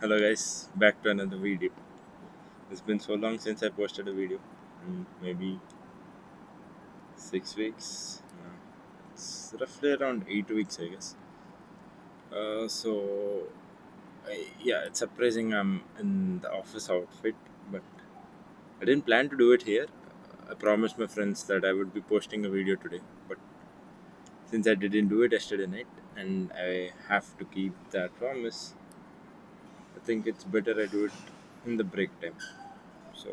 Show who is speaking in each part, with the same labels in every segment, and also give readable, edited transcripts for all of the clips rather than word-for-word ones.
Speaker 1: Hello guys, back to another video. It's been so long since I posted a video, maybe 6 weeks. No, it's roughly around 8 weeks, I guess. Yeah, it's surprising I'm in the office outfit, but I didn't plan to do it here. I promised my friends that I would be posting a video today, but since I didn't do it yesterday night, and I have to keep that promise, I think it's better I do it in the break time. So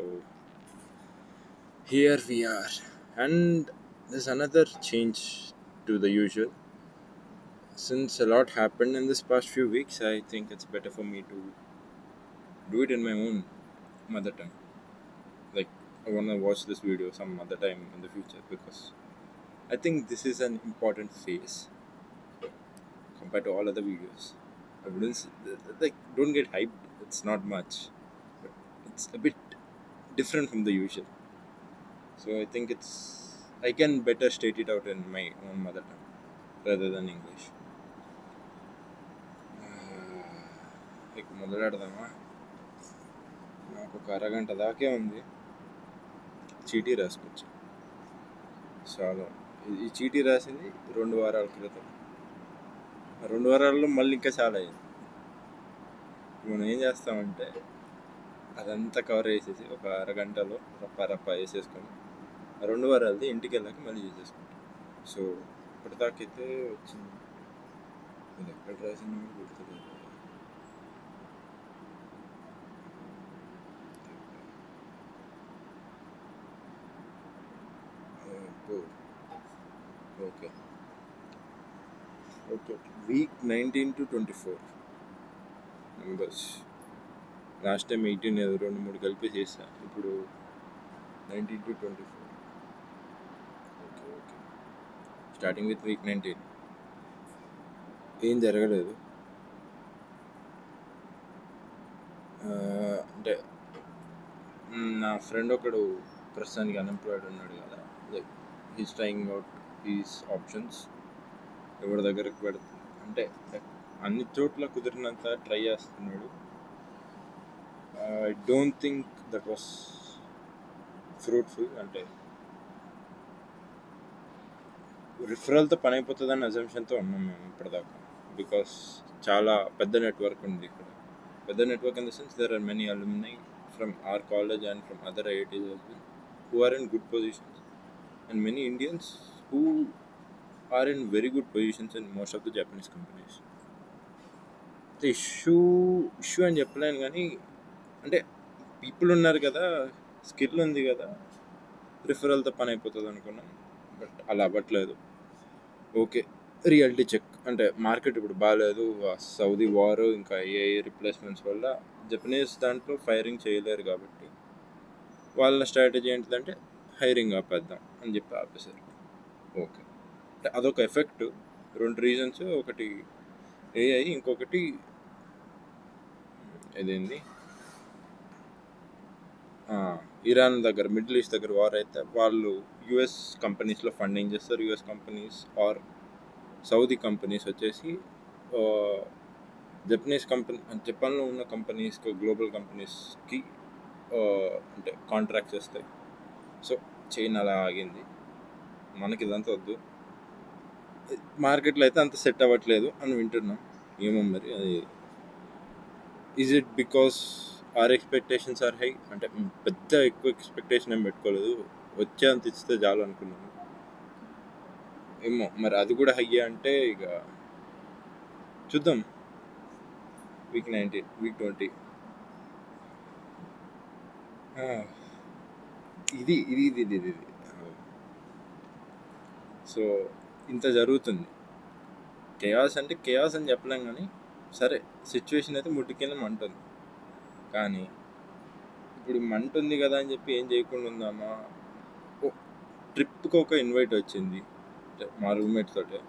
Speaker 1: here we are, and there's another change to the usual. Since a lot happened in this past few weeks, I think it's better for me to do it in my own mother tongue. Like, I wanna watch this video some other time in the future because I think this is an important phase compared to all other videos. I wouldn't like don't get hyped. It's not much, but it's a bit different from the usual. So I think I can better state it out in my own mother tongue rather than English. ఇక మొదలెడదామా? నాకు ఒక అరగంట దాకే ఉంది. చీటీ రాసుకొచ్చి చాలా ఈ చీటీ రాసింది 2 వారాల క్రితం. 2 వారాల్లో మళ్ళీ ఇంకా చాలా అయింది. మనం ఏం చేస్తామంటే అదంతా కవర్ చేసేసి ఒక అరగంటలో రప్ప రప్ప వేసేసుకొని 2 వారాలది ఇంటికి వెళ్ళాక మళ్ళీ చేసేసుకుంటాం. సో ఇప్పటిదాకైతే వచ్చింది. ఇది ఎక్కడ రాసింది గుర్తులేదు. Okay okay week 19 to 24 members. Last time 18 ఏదో 2-3 కలిపి చేసా. ఇప్పుడు 19 to 24. Okay okay starting with week 19. ఏం జరగలేదు. అంటే నా ఫ్రెండ్ ఒకడు ప్రస్తుతానికి అన్ఎంప్లాయిడ్ ఉన్నాడు కదా, like he's trying out he's options. ఎవరి దగ్గరకు పెడుతుంది అంటే అన్ని చోట్ల కుదిరినంత ట్రై చేస్తున్నాడు. I don't think that was fruitful. అంటే రిఫరల్తో పని అయిపోతుందని అజంప్షన్తో ఉన్నాం మేము ఇప్పటిదాకా. బికాస్ చాలా పెద్ద నెట్వర్క్ ఉంది ఇక్కడ. పెద్ద network in the sense there are many alumni from our college and from other IITs as well who are in good positions, and many Indians who are in very good positions in most of the Japanese companies. The issue అని చెప్పలేను కానీ, అంటే people ఉన్నారు కదా, skill ఉంది కదా, రిఫరల్తో పని అయిపోతుంది అనుకున్నాం. బట్ అలా అవ్వట్లేదు. Okay, reality check. అంటే మార్కెట్ ఇప్పుడు బాగాలేదు. సౌదీ వార్ ఇంకా ఏఐ రిప్లేస్మెంట్స్ వల్ల జపనీస్ దాంట్లో ఫైరింగ్ చేయలేరు కాబట్టి వాళ్ళ స్ట్రాటజీ ఏంటిదంటే హైరింగ్ ఆపేద్దాం అని చెప్పి ఆపేశారు. ఓకే, అదొక ఎఫెక్ట్. 2 రీజన్స్. ఒకటి ఏఐ, ఇంకొకటి ఇదేంది ఇరాన్ దగ్గర, మిడిల్ ఈస్ట్ దగ్గర వార్ అయితే వాళ్ళు యుఎస్ కంపెనీస్లో ఫండింగ్ చేస్తారు. US companies or Saudi companies వచ్చేసి జపనీస్ కంపెనీ, జపాన్లో ఉన్న కంపెనీస్కి, గ్లోబల్ కంపెనీస్కి అంటే కాంట్రాక్ట్స్ వస్తాయి. సో చైన్ అలా ఆగింది. మనకి ఇదంతా వద్దు. మార్కెట్లో అయితే అంత సెట్ అవ్వట్లేదు అని వింటున్నాం. ఏమో మరి అది. Is it because our expectations are high? అంటే పెద్ద ఎక్కువ ఎక్స్పెక్టేషన్ ఏం పెట్టుకోలేదు, వచ్చే అంత ఇస్తే చాలు అనుకున్నాను. ఏమో మరి అది కూడా హై అంటే ఇక చూద్దాం. Week 19, week 20. ఇది ఇది ఇది ఇది ఇది సో ఇంత జరుగుతుంది. కేయాస్ అంటే కేయాస్ అని చెప్పలేం కానీ, సరే సిచ్యువేషన్ అయితే ముట్టి కింద మంటుంది. కానీ ఇప్పుడు మంటుంది కదా అని చెప్పి ఏం చేయకుండా ఉందామా? ట్రిప్కి ఒక ఇన్వైట్ వచ్చింది మా రూమ్మేట్ తోటి.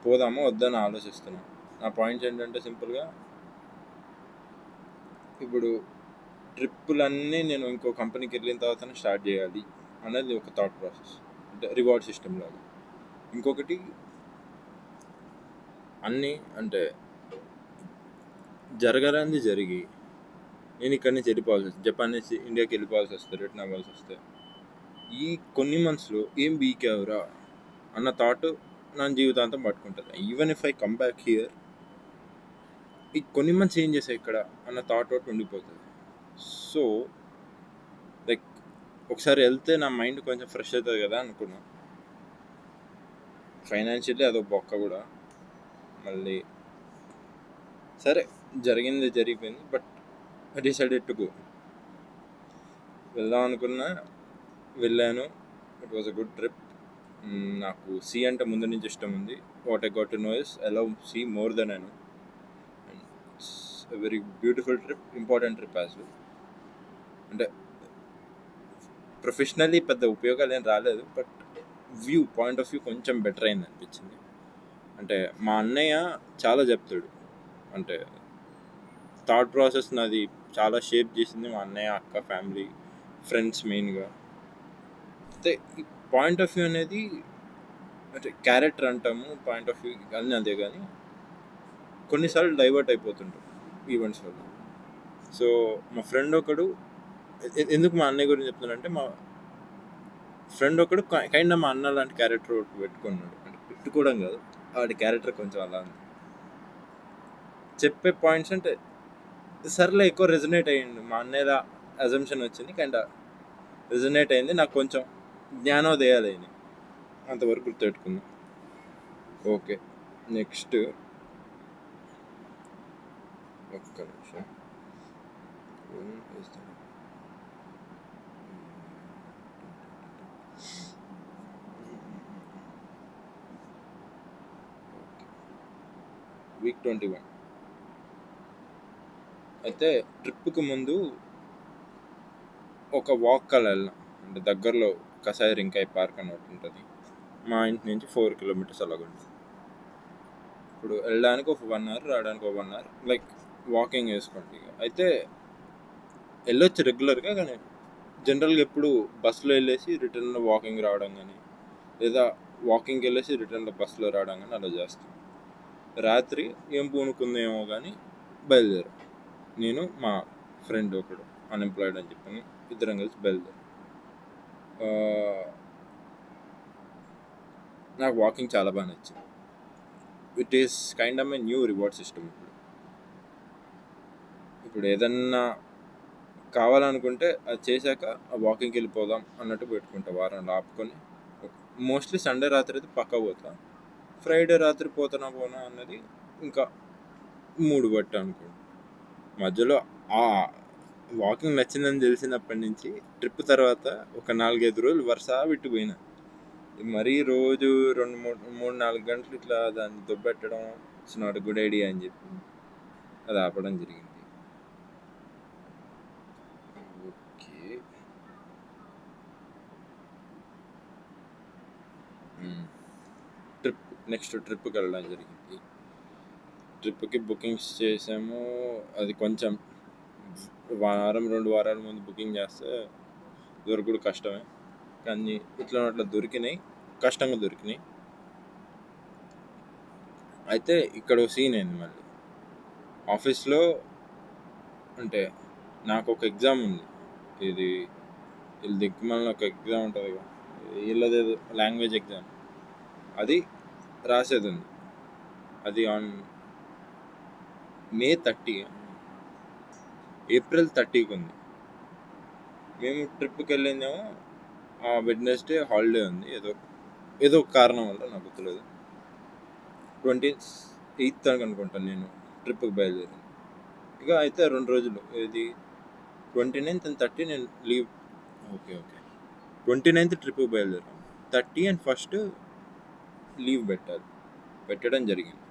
Speaker 1: పోదామా వద్దని ఆలోచిస్తున్నాం. నా పాయింట్స్ ఏంటంటే సింపుల్గా, ఇప్పుడు ట్రిప్పులన్నీ నేను ఇంకో కంపెనీకి వెళ్ళిన తర్వాతనే స్టార్ట్ చేయాలి అనేది ఒక థాట్ ప్రాసెస్, అంటే రివార్డ్ సిస్టమ్ లాగా. ఇంకొకటి అన్నీ అంటే జరగరానిది జరిగి నేను ఇక్కడి నుంచి వెళ్ళిపోవాల్సి వస్తుంది, జపాన్ నుంచి ఇండియాకి వెళ్ళిపోవాల్సి వస్తుంది, రిటర్న్ అవ్వాల్సి వస్తే ఈ కొన్ని మంత్స్లో ఏం బీకేవరా అన్న థాట్ నా జీవితాంతం పట్టుకుంటుంది. Even if I come back here, ఈ కొన్ని మంత్స్ ఏం చేసా ఇక్కడ అన్న థాట్ ఒకటి ఉండిపోతుంది. సో లైక్ ఒకసారి వెళ్తే నా మైండ్ కొంచెం ఫ్రెష్ అవుతుంది కదా అనుకున్నా. ఫైనాన్షియల్లీ అదొక బొక్క కూడా. మళ్ళీ సరే జరిగింది జరిగిపోయింది, but I decided to go. వెళ్దాం అనుకున్నా, వెళ్ళాను. It was a good trip. నాకు సీ అంటే ముందు నుంచి ఇష్టం ఉంది. What I got to know is I love sea more than I know. And it's a very beautiful trip, important trip as well. అంటే ప్రొఫెషనల్లీ పెద్ద ఉపయోగాలు ఏం రాలేదు, but view point of view కొంచెం బెటర్ అయింది అనిపించింది. అంటే మా అన్నయ్య చాలా చెప్తాడు, అంటే థాట్ ప్రాసెస్ నాది చాలా షేప్ చేసింది మా అన్నయ్య, అక్క, ఫ్యామిలీ, ఫ్రెండ్స్ మెయిన్గా. అయితే ఈ పాయింట్ ఆఫ్ వ్యూ అనేది అంటే క్యారెక్టర్ అంటాము, పాయింట్ ఆఫ్ వ్యూ అన్నీ అదే, కానీ కొన్నిసార్లు డైవర్ట్ అయిపోతుంటాం ఈవెంట్స్ వల్ల. సో మా ఫ్రెండ్ ఒకడు, ఎందుకు మా అన్నయ్య గురించి చెప్తున్నానంటే, మా ఫ్రెండ్ ఒకడు కైండ్ మా అన్న లాంటి క్యారెక్టర్ ఒకటి పెట్టుకున్నాడు. అంటే పెట్టుకోవడం కాదు, వాడి క్యారెక్టర్ కొంచెం అలా ఉంది. చెప్పే పాయింట్స్ అంటే సర్లే ఎక్కువ రెజనేట్ అయ్యిండు. మా అన్నయ్య అజంప్షన్ వచ్చింది, కైండ్ రెజనేట్ అయింది. నాకు కొంచెం జ్ఞానోదయాలు అయినాయి, అంతవరకు గుర్తుపెట్టుకున్నా. ఓకే, నెక్స్ట్ ఒక్క నిమిషం. వీక్ 21. అయితే ట్రిప్కి ముందు ఒక వాక్ అలా వెళ్ళాం. అంటే దగ్గరలో కసాయి రింకాయ్ పార్క్ అని ఒకటి ఉంటుంది. మా ఇంటి నుంచి 4 కిలోమీటర్స్ అలాగ ఉంటుంది. ఇప్పుడు వెళ్ళడానికి ఒక 1 అవర్, రావడానికి ఒక 1 అవర్, లైక్ వాకింగ్ వేసుకోండి. అయితే వెళ్ళొచ్చు రెగ్యులర్గా, కానీ జనరల్గా ఎప్పుడు బస్సులో వెళ్ళేసి రిటర్న్లో వాకింగ్ రావడం కానీ, లేదా వాకింగ్కి వెళ్ళేసి రిటర్న్లో బస్సులో రావడం కానీ అలా చేస్తాం. రాత్రి ఏం పూనుకుందేమో కానీ బయలుదేరాం. నేను మా ఫ్రెండ్ ఒకడు అన్ఎంప్లాయిడ్ అని చెప్పాను, ఇద్దరం కలిసి బయలుదేరాం. నాకు వాకింగ్ చాలా బాగా నచ్చింది. It is kind of a new reward system. ఇప్పుడు ఏదన్నా కావాలనుకుంటే అది చేశాక ఆ వాకింగ్కి వెళ్ళిపోదాం అన్నట్టు పెట్టుకుంటా, వారంలో ఆపుకొని. మోస్ట్లీ సండే రాత్రి అయితే పక్కా పోతా, ఫ్రైడే రాత్రి పోతానా పోనా అన్నది ఇంకా మూడు బట్టి అనుకోండి. మధ్యలో ఆ వాకింగ్ నచ్చిందని తెలిసినప్పటి నుంచి ట్రిప్ తర్వాత ఒక 4-5 రోజులు వరుస పెట్టిపోయినా. మరీ రోజు 2-3-4 గంటలు ఇట్లా దాన్ని దొబ్బెట్టడం ఇట్స్ నాట్ గుడ్ ఐడియా అని చెప్పి అది ఆపడం జరిగింది. ఓకే, నెక్స్ట్ ట్రిప్కి వెళ్ళడం జరిగింది. ట్రిప్కి బుకింగ్స్ చేసాము. అది కొంచెం 1-2 వారాల ముందు బుకింగ్ చేస్తే దొరకడు కష్టమే, కానీ ఇట్లా అట్లా దొరికినాయి, కష్టంగా దొరికినాయి. అయితే ఇక్కడ సీన్ అయింది మళ్ళీ ఆఫీస్లో. అంటే నాకు ఒక ఎగ్జామ్ ఉంది, ఇది వీళ్ళ దిక్కుమల్ని ఒక ఎగ్జామ్ ఉంటుంది కదా, వీళ్ళదేదో లాంగ్వేజ్ ఎగ్జామ్, అది రాసేది ఉంది. అది ఆన్ May 30, April 30కి ఉంది. మేము ట్రిప్కి వెళ్ళిందేమో ఆ వెడ్నెస్డే హాలిడే ఉంది, ఏదో కారణం వల్ల నాకు గుర్తులేదు. 28th అని అనుకుంటాను నేను ట్రిప్కి బయలుదేరింది. ఇక అయితే 2 రోజులు, ఇది 29th and 30 నేను లీవ్. ఓకే 29th ట్రిప్కి బయలుదేరాం, 30 and 1st లీవ్ పెట్టడం జరిగింది.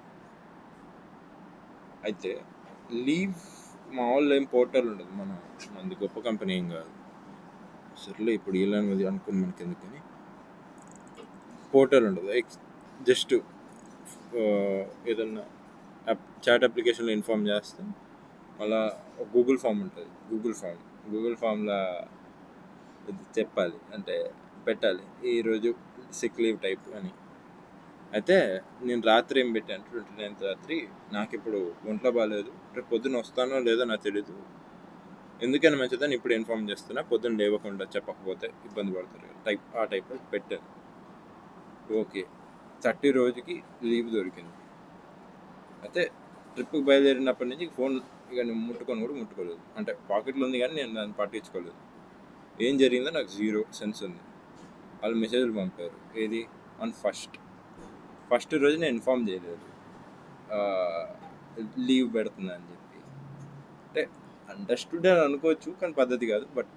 Speaker 1: అయితే లీవ్ మా వాళ్ళు ఏం పోర్టల్ ఉండదు, మనది గొప్ప కంపెనీ ఏం కాదు, సర్లే ఇప్పుడు వీళ్ళని అనుకుని మనకి ఎందుకని పోర్టల్ ఉండదు. జస్ట్ ఏదన్నా చాట్ అప్లికేషన్లో ఇన్ఫామ్ చేస్తే మళ్ళా గూగుల్ ఫామ్ ఉంటుంది, గూగుల్ ఫామ్లో చెప్పాలి, అంటే పెట్టాలి ఈరోజు సిక్ లీవ్ టైప్ అని. అయితే నేను రాత్రి ఏం పెట్టాను, 29th రాత్రి నాకు ఇప్పుడు ఒంట్లో బాగాలేదు, రేపు పొద్దున్న వస్తానో లేదో నాకు తెలీదు, ఎందుకైనా మంచిదని ఇప్పుడు ఇన్ఫార్మ్ చేస్తున్నా, పొద్దున్న లేవకుండా చెప్పకపోతే ఇబ్బంది పడతారు టైప్ ఆ టైప్లో పెట్టాను. ఓకే, 30 రోజుకి లీవ్ దొరికింది. అయితే ట్రిప్కి బయలుదేరినప్పటి నుంచి ఫోన్ ఇక నేను ముట్టుకొని కూడా ముట్టుకోలేదు, అంటే పాకెట్లో ఉంది కానీ నేను దాన్ని పట్టించుకోలేదు. ఏం జరిగిందో నాకు జీరో సెన్స్ ఉంది. వాళ్ళు మెసేజ్లు పంపారు, ఏది ఆన్ ఫస్ట్ రోజు నేను ఇన్ఫార్మ్ చేయలేదు లీవ్ పెడుతున్నా అని చెప్పి. అంటే అండర్స్టూడ్ అని అనుకోవచ్చు, కానీ పద్ధతి కాదు. బట్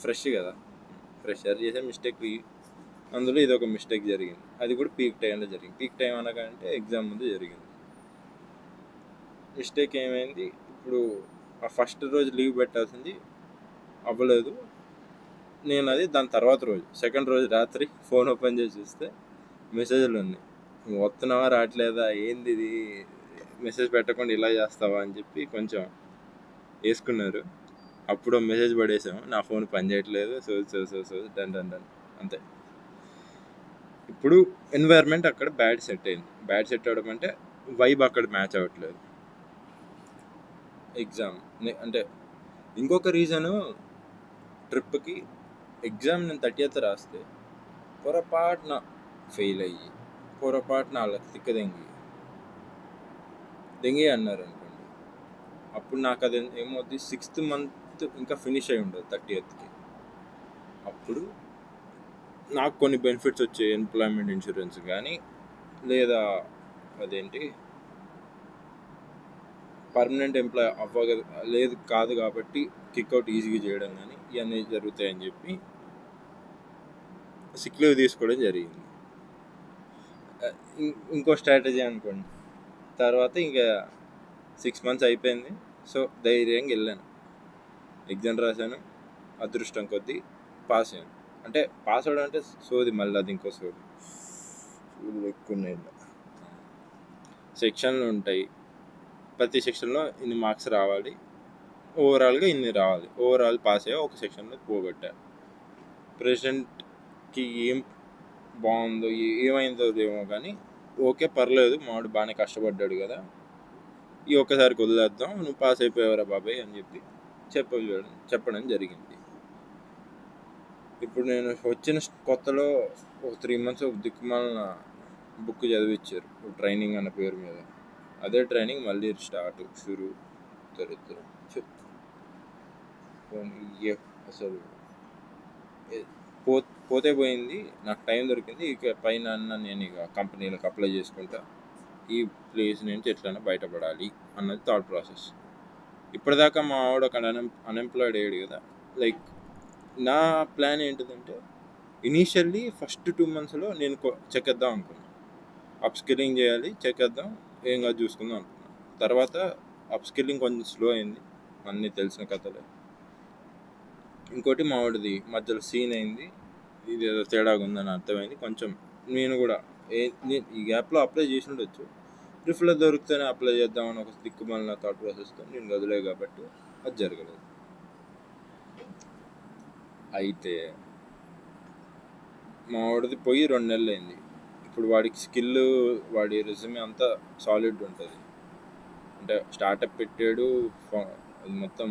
Speaker 1: ఫ్రెష్ కదా, ఫ్రెషర్ చేసే మిస్టేక్, అందులో ఇది ఒక మిస్టేక్ జరిగింది. అది కూడా పీక్ టైంలో జరిగింది. పీక్ టైం అనకంటే ఎగ్జామ్ ముందు జరిగింది. మిస్టేక్ ఏమైంది, ఇప్పుడు ఆ ఫస్ట్ రోజు లీవ్ పెట్టాల్సింది అవ్వలేదు. నేను అది దాని తర్వాత రోజు, సెకండ్ రోజు రాత్రి ఫోన్ ఓపెన్ చేసి చూస్తే మెసేజ్లు ఉన్నాయి, నువ్వు వస్తున్నావా రావట్లేదా, ఏంది ఇది, మెసేజ్ పెట్టకుండా ఇలా చేస్తావా అని చెప్పి కొంచెం వేసుకున్నారు. అప్పుడు మెసేజ్ పడేసాము, నా ఫోన్ పనిచేయట్లేదు, సో డన్ అంతే. ఇప్పుడు ఎన్వైర్న్మెంట్ అక్కడ బ్యాడ్ సెట్ అయింది. బ్యాడ్ సెట్ అవ్వడం అంటే వైబ్ అక్కడ మ్యాచ్ అవ్వట్లేదు. ఎగ్జామ్ అంటే ఇంకొక రీజను, ట్రిప్కి ఎగ్జామ్ నేను 30th రాస్తే పొరపాటున ఫెయిల్ అయ్యి, పొరపాటున వాళ్ళకి దెంగి అన్నారు అనుకోండి, అప్పుడు నాకు అది ఏమవుద్ది, 6th month ఇంకా ఫినిష్ అయి ఉండదు 30th. అప్పుడు నాకు కొన్ని బెనిఫిట్స్ వచ్చాయి, ఎంప్లాయ్మెంట్ ఇన్సూరెన్స్ కానీ, లేదా అదేంటి పర్మనెంట్ ఎంప్లాయ్ లేదు కాదు కాబట్టి కిక్అవుట్ ఈజీగా చేయడం కానీ ఇవన్నీ జరుగుతాయని చెప్పి సిక్ లీవ్ తీసుకోవడం జరిగింది. ఇంకో స్ట్రాటజీ అనుకోండి. తర్వాత ఇంకా 6 months అయిపోయింది, సో ధైర్యంగా వెళ్ళాను, ఎగ్జామ్ రాశాను, అదృష్టం కొద్దీ పాస్ అయ్యాను. అంటే పాస్ అవ్వడం అంటే సోది, మళ్ళీ అది ఇంకో సోది ఎక్కువ. సెక్షన్లు ఉంటాయి, ప్రతి సెక్షన్లో ఇన్ని మార్క్స్ రావాలి, ఓవరాల్గా ఇన్ని రావాలి, ఓవరాల్ పాస్ అయ్యా, ఒక సెక్షన్లో పోగొట్టా. ప్రెసిడెంట్కి ఏం బాగుందో ఏమైందో ఏమో కానీ ఓకే పర్లేదు, మావాడు బాగానే కష్టపడ్డాడు కదా, ఈ ఒక్కసారికి వదిలేద్దాం, నువ్వు పాస్ అయిపోయావరా బాబాయ్ అని చెప్పి చెప్పడం జరిగింది. ఇప్పుడు నేను వచ్చిన కొత్తలో ఒక 3 months ఒక దిక్కుమాలిన బుక్ చదివించారు, ట్రైనింగ్ అన్న పేరు మీద. అదే ట్రైనింగ్ మళ్ళీ స్టార్ట్ షురు దరిద్రం. అసలు పోతే పోయింది, నాకు టైం దొరికింది, ఇక పైన నేను ఇక కంపెనీలకు అప్లై చేసుకుంటా, ఈ ప్లేస్ నుంచి ఎట్లైనా బయటపడాలి అన్నది థాట్ ప్రాసెస్. ఇప్పటిదాకా మా ఆవిడ ఒక అన్ఎంప్లాయిడ్ అయ్యాడు కదా, లైక్ నా ప్లాన్ ఏంటిదంటే ఇనీషియల్లీ ఫస్ట్ 2 monthsలో నేను చెక్కేద్దాం అనుకున్నాను, అప్స్కిల్లింగ్ చేయాలి, చెక్కేద్దాం, ఏం కాదు చూసుకుందాం అనుకున్నాను. తర్వాత అప్స్కిల్లింగ్ కొంచెం స్లో అయింది, అన్నీ తెలిసిన కథలే. ఇంకోటి మా వాడిది మధ్యలో సీన్ అయింది, ఇది ఏదో తేడాగా ఉందని అర్థమైంది. కొంచెం నేను కూడా ఈ గ్యాప్లో అప్లై చేసి ఉండొచ్చు, రిఫ్లో దొరికితేనే అప్లై చేద్దామని ఒక దిక్కుమాలిన థాట్ ప్రాసెస్తో నేను వదిలే కాబట్టి అది జరగలేదు. అయితే మా వాడిది పోయి 2 నెలలు అయింది. ఇప్పుడు వాడికి స్కిల్, వాడి రెజ్యూమే అంతా సాలిడ్ ఉంటుంది. అంటే స్టార్టప్ పెట్టాడు, అది మొత్తం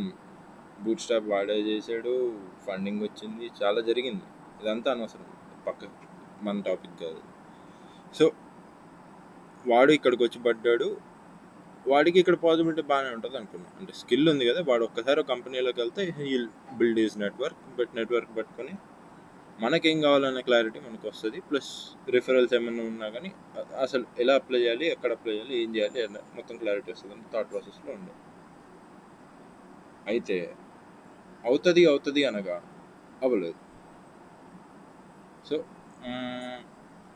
Speaker 1: బూట్ స్టాప్ వాడే చేశాడు, ఫండింగ్ వచ్చింది, చాలా జరిగింది. ఇదంతా అనవసరం, పక్క మన టాపిక్ కాదు. సో వాడు ఇక్కడికి వచ్చి పడ్డాడు, వాడికి ఇక్కడ పాసిబిలిటీ బాగానే ఉంటుంది అనుకున్నాను. అంటే స్కిల్ ఉంది కదా, వాడు ఒక్కసారి ఒక కంపెనీలోకి వెళ్తే హీల్ బిల్డ్ ఈజ్ నెట్వర్క్ పట్టుకొని మనకేం కావాలనే క్లారిటీ మనకు వస్తుంది. ప్లస్ రిఫరల్స్ ఏమైనా ఉన్నా కానీ అసలు ఎలా అప్లై చేయాలి, ఎక్కడ అప్లై చేయాలి, ఏం చేయాలి మొత్తం క్లారిటీ వస్తుంది అని థాట్ ప్రాసెస్లో ఉండే. అయితే అవుతుంది అనగా అవ్వలేదు. సో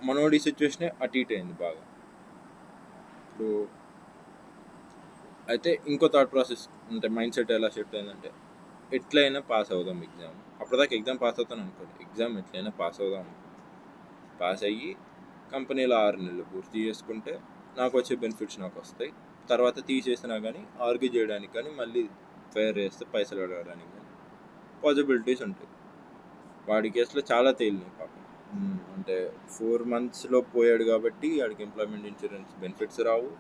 Speaker 1: మనోడి సిచ్యువేషనే అటు ఇటు అయింది బాగా. ఇప్పుడు అయితే ఇంకో థాట్ ప్రాసెస్ అంటే మైండ్ సెట్ ఎలా షిఫ్ట్ అయిందంటే, ఎట్లయినా పాస్ అవుదాం ఎగ్జామ్. అప్పటిదాకా ఎగ్జామ్ పాస్ అవుతాను అనుకోండి, ఎగ్జామ్ ఎట్లయినా పాస్ అవుదాం, పాస్ అయ్యి కంపెనీలో 6 నెలలు పూర్తి చేసుకుంటే నాకు వచ్చే బెనిఫిట్స్ నాకు వస్తాయి. తర్వాత తీసేసినా కానీ ఆర్గ్యూ చేయడానికి కానీ, మళ్ళీ ఫైర్ చేస్తే పైసలు అడగడానికి కానీ పాసిబిలిటీస్ ఉంటాయి. వాడి కేసులో చాలా తేలినాయి పాపం. అంటే 4 monthsలో పోయాడు కాబట్టి వాడికి ఎంప్లాయ్మెంట్ ఇన్సూరెన్స్ బెనిఫిట్స్ రావు.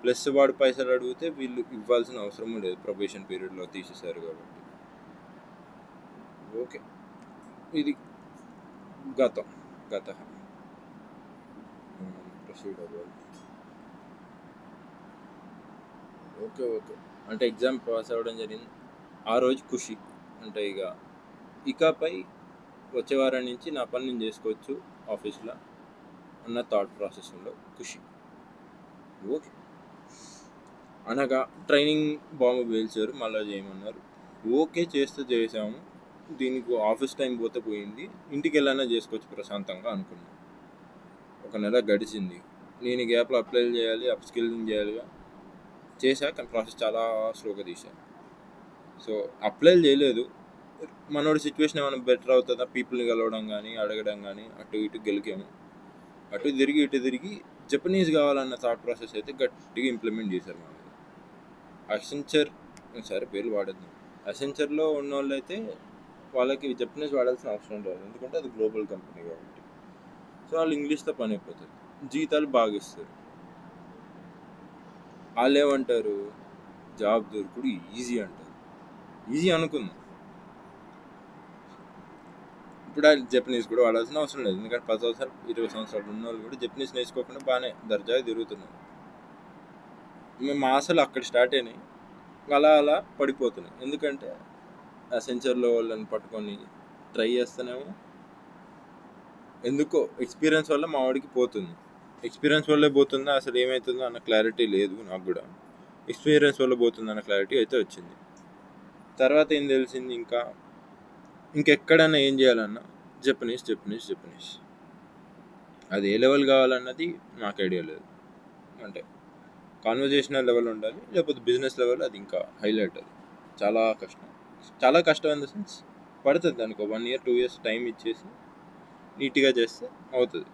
Speaker 1: ప్లస్ వాడు పైసలు అడిగితే వీళ్ళు ఇవ్వాల్సిన అవసరము లేదు, ప్రొబేషన్ పీరియడ్లో తీసేశారు కాబట్టి. ఓకే, ఇది గతం గత ప్రొసీడ్ అవ్వాలి. ఓకే ఓకే, అంటే ఎగ్జామ్ పాస్ అవ్వడం జరిగింది ఆ రోజు ఖుషి. అంటే ఇకపై వచ్చే వారం నుంచి నా పని నేను చేసుకోవచ్చు ఆఫీస్లో అన్న థాట్ ప్రాసెస్లో ఖుషి. ఓకే, అనగా ట్రైనింగ్ బాంబు పేల్చారు, మళ్ళీ చేయమన్నారు. ఓకే, చేసాము. దీనికి ఆఫీస్ టైం పోతే పోయింది, ఇంటికి వెళ్ళానా చేసుకోవచ్చు ప్రశాంతంగా అనుకున్నాను. 1 నెల గడిచింది. నేను ఈ గ్యాప్లో అప్లై చేయాలి, అప్ స్కిల్లింగ్ చేయాలిగా. చేశాక ప్రాసెస్ చాలా స్లోగా తీశాను. సో అప్లై చేయలేదు. మనోడి సిచ్యువేషన్ ఏమైనా బెటర్ అవుతుందా, పీపుల్ని కలవడం కానీ అడగడం కానీ, అటు ఇటు గెలికాము. అటు తిరిగి జపనీస్ కావాలన్న థాట్ ప్రాసెస్ అయితే గట్టిగా ఇంప్లిమెంట్ చేశారు మన మీద. అసెంచర్, సరే పేర్లు వాడద్దు, అసెంచర్లో ఉన్న వాళ్ళు అయితే వాళ్ళకి జపనీస్ వాడాల్సిన అవసరం లేదు, ఎందుకంటే అది గ్లోబల్ కంపెనీ కాబట్టి. సో వాళ్ళు ఇంగ్లీష్తో పని అయిపోతుంది, జీతాలు బాగా ఇస్తారు. వాళ్ళు ఏమంటారు, జాబ్ దొరుకుడు ఈజీ అంటారు. ఈజీ అనుకుందాం, ఇప్పుడు వాళ్ళు జపనీస్ కూడా వాడాల్సిన అవసరం లేదు, ఎందుకంటే 10 సంవత్సరాలు 20 సంవత్సరాలు ఉన్న వాళ్ళు కూడా జపనీస్ నేర్చుకోకుండా బాగానే దర్జాగా తిరుగుతున్నారు. మేము అసలు అక్కడ స్టార్ట్ అయినాయి, అలా పడిపోతున్నాయి. ఎందుకంటే అసెంచర్లో వాళ్ళని పట్టుకొని ట్రై చేస్తేనేమో ఎందుకో ఎక్స్పీరియన్స్ వల్ల మా వాడికి పోతుంది. ఎక్స్పీరియన్స్ వల్లే పోతుందా అసలు ఏమవుతుందో అన్న క్లారిటీ లేదు నాకు కూడా. ఎక్స్పీరియన్స్ వల్ల పోతుంది అన్న క్లారిటీ అయితే వచ్చింది. తర్వాత ఏం తెలిసింది, ఇంకెక్కడన్నా ఏం చేయాలన్నా జపనీస్. అది ఏ లెవెల్ కావాలన్నది నాకు ఐడియా లేదు. అంటే కాన్వర్జేషనల్ లెవెల్ ఉండాలి, లేకపోతే బిజినెస్ లెవెల్ అది ఇంకా హైలైట్. అది చాలా కష్టం ఇన్ ద సెన్స్ పడుతుంది. దానికి 1 year 2 years టైం ఇచ్చేసి నీట్గా చేస్తే అవుతుంది.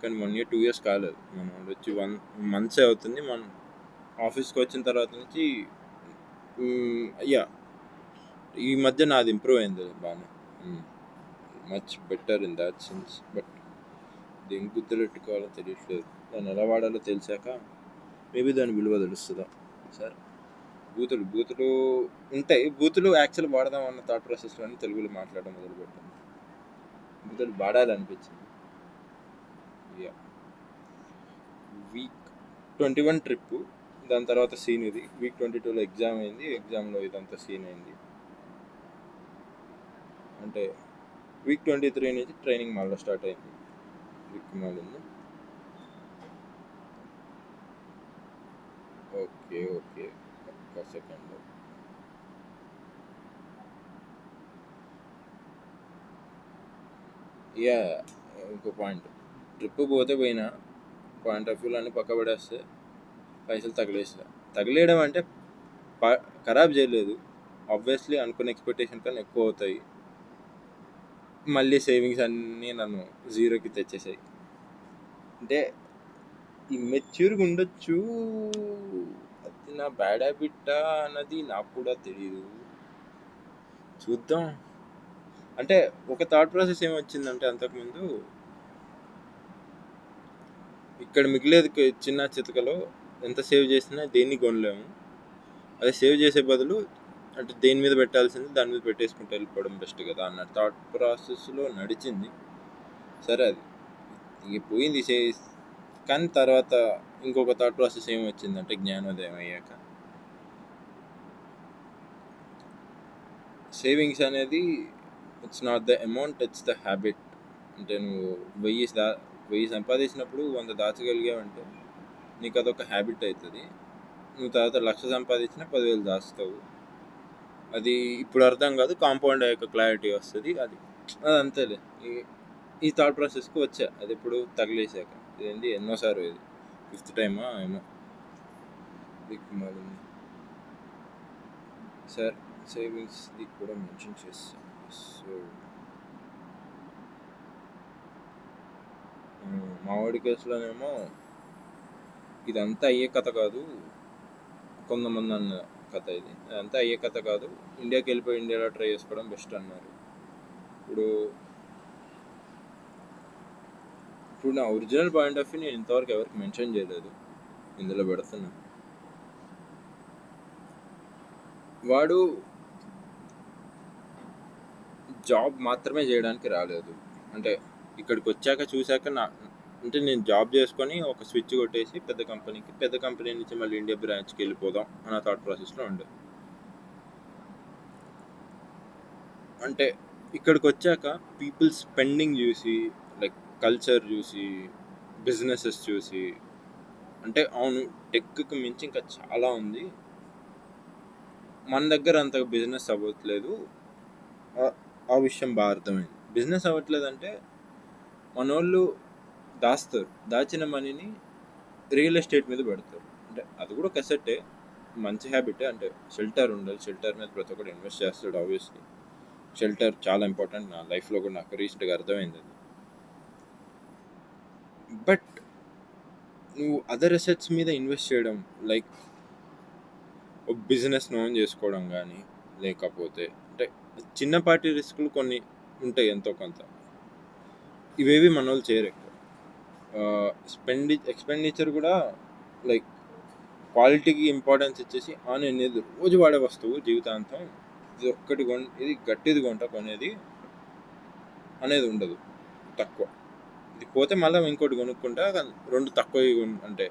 Speaker 1: కానీ 1 year 2 years కాలేదు, మనం వచ్చి 1 month అవుతుంది. మనం ఆఫీస్కి వచ్చిన తర్వాత నుంచి ఈ మధ్య నాది ఇంప్రూవ్ అయింది బాగానే, much better in that sense. But దేనికి గుర్తుపెట్టుకోవాలో తెలియట్లేదు, దాన్ని ఎలా వాడాలో తెలిసాక మేబీ దాని విలువ తెలుస్తుందా. సార్ బూతులు ఉంటాయి, బూతులు యాక్చువల్ వాడదాం అన్న థాట్ ప్రాసెస్లోనే తెలుగులో మాట్లాడడం మొదలుపెట్టాను. బూతులు వాడాలనిపించింది. వీక్ 21 ట్రిప్, దాని తర్వాత సీన్ ఇది. వీక్ 22లో ఎగ్జామ్ అయింది, ఎగ్జామ్లో ఇదంతా సీన్ అయింది. అంటే వీక్ 23 నుంచి ట్రైనింగ్ మళ్ళీ స్టార్ట్ అయింది. వీక్ మాలింది. ఓకే ఒక్క సెకండ్. ఇంకో పాయింట్, ట్రిప్ పోతే పోయినా పాయింట్ ఆఫ్ వ్యూలో అన్ని పక్క పడేస్తే పైసలు తగిలేయడం అంటే ఖరాబ్ చేయలేదు. ఆబ్వియస్లీ అనుకున్న ఎక్స్పెక్టేషన్ కన్నా ఎక్కువ అవుతాయి. మళ్ళీ సేవింగ్స్ అన్నీ నన్ను జీరోకి తెచ్చేసాయి. అంటే ఇమ్మెచ్యూర్గా ఉండొచ్చు, అది నా బ్యాడ్ హ్యాబిట్టా అన్నది నాకు కూడా తెలియదు, చూద్దాం. అంటే ఒక థాట్ ప్రాసెస్ ఏమొచ్చిందంటే, అంతకుముందు ఇక్కడ మిగిలేదు చిన్న చితకలో ఎంత సేవ్ చేసినా దేన్ని కొనలేము. అదే సేవ్ చేసే బదులు అంటే దేని మీద పెట్టాల్సింది దాని మీద పెట్టేసుకుంటూ వెళ్ళిపోవడం బెస్ట్ కదా అన్న థాట్ ప్రాసెస్లో నడిచింది. సరే అది పోయింది. కానీ తర్వాత ఇంకొక థాట్ ప్రాసెస్ ఏమొచ్చిందంటే, జ్ఞానోదయం అయ్యాక సేవింగ్స్ అనేది it's not the amount, it's the habit. అంటే నువ్వు 1000 సంపాదించినప్పుడు 100 దాచగలిగావంటే నీకు అదొక హ్యాబిట్ అవుతుంది. నువ్వు తర్వాత 1,00,000 సంపాదించినా 10,000 దాచుతావు. అది ఇప్పుడు అర్థం కాదు, కాంపౌండ్ అయ్యాక క్లారిటీ వస్తుంది. అది అంతేలే. ఈ థాట్ ప్రాసెస్కి వచ్చా, అది ఇప్పుడు తగిలేసాక. ఇదేంటి ఎన్నోసారి, ఇది 5th టైమా ఏమో. దిక్కుమాలింది. సార్ సేవింగ్స్ది కూడా మెన్షన్ చేస్తాను. సో మా వాడి కేసులోనేమో ఇదంతా అయ్యే కథ కాదు, కొంతమంది అన్న కథ ఇది. అదంతా అయ్యే కథ కాదు, ఇండియాకి వెళ్ళిపోయి ఇండియాలో ట్రై చేసుకోవడం బెస్ట్ అన్నారు. ఇప్పుడు ఇప్పుడు నా ఒరిజినల్ పాయింట్ ఆఫ్ వ్యూ నేను ఇంతవరకు ఎవరికి మెన్షన్ చేయలేదు, ఇందులో పెడుతున్నా. వాడు జాబ్ మాత్రమే చేయడానికి రాలేదు. అంటే ఇక్కడికి వచ్చాక చూశాక అంటే నేను జాబ్ చేసుకొని ఒక స్విచ్ కొట్టేసి పెద్ద కంపెనీ నుంచి మళ్ళీ ఇండియా బ్రాంచ్కి వెళ్ళిపోదాం అన్న థాట్ ప్రాసెస్లో ఉండే. అంటే ఇక్కడికి వచ్చాక పీపుల్ స్పెండింగ్ చూసి, లైక్ కల్చర్ చూసి, బిజినెసెస్ చూసి, అంటే అవును టెక్కి మించి ఇంకా చాలా ఉంది, మన దగ్గర అంత బిజినెస్ అవ్వట్లేదు, ఆ విషయం బాగా అర్థమైంది. బిజినెస్ అవ్వట్లేదంటే మనోళ్ళు దాచిన మనీని రియల్ ఎస్టేట్ మీద పెడతారు. అంటే అది కూడా కసెట్టే, మంచి హ్యాబిటే. అంటే షెల్టర్ ఉండాలి, షెల్టర్ మీద ప్రతి ఒక్కటి ఇన్వెస్ట్ చేస్తాడు. ఆబ్వియస్లీ షెల్టర్ చాలా ఇంపార్టెంట్. నా లైఫ్లో కూడా నాకు రీసెంట్గా అర్థమైంది అది. బట్ నువ్వు అదర్ అసెట్స్ మీద ఇన్వెస్ట్ చేయడం, లైక్ బిజినెస్ ఓన్ చేసుకోవడం కానీ, లేకపోతే అంటే చిన్నపాటి రిస్కులు కొన్ని ఉంటాయి ఎంతో కొంత, ఇవేవి మన వాళ్ళు చేయరు ఎక్కువ. ఎక్స్పెండిచర్ కూడా లైక్ క్వాలిటీకి ఇంపార్టెన్స్ ఇచ్చేసి నేను ఇది రోజు వాడే వస్తువు జీవితాంతం, ఇది గట్టిది కొంట కొనేది అనేది ఉండదు. తక్కువ ఇది పోతే మళ్ళీ ఇంకోటి కొనుక్కుంటా, రెండు తక్కువ. అంటే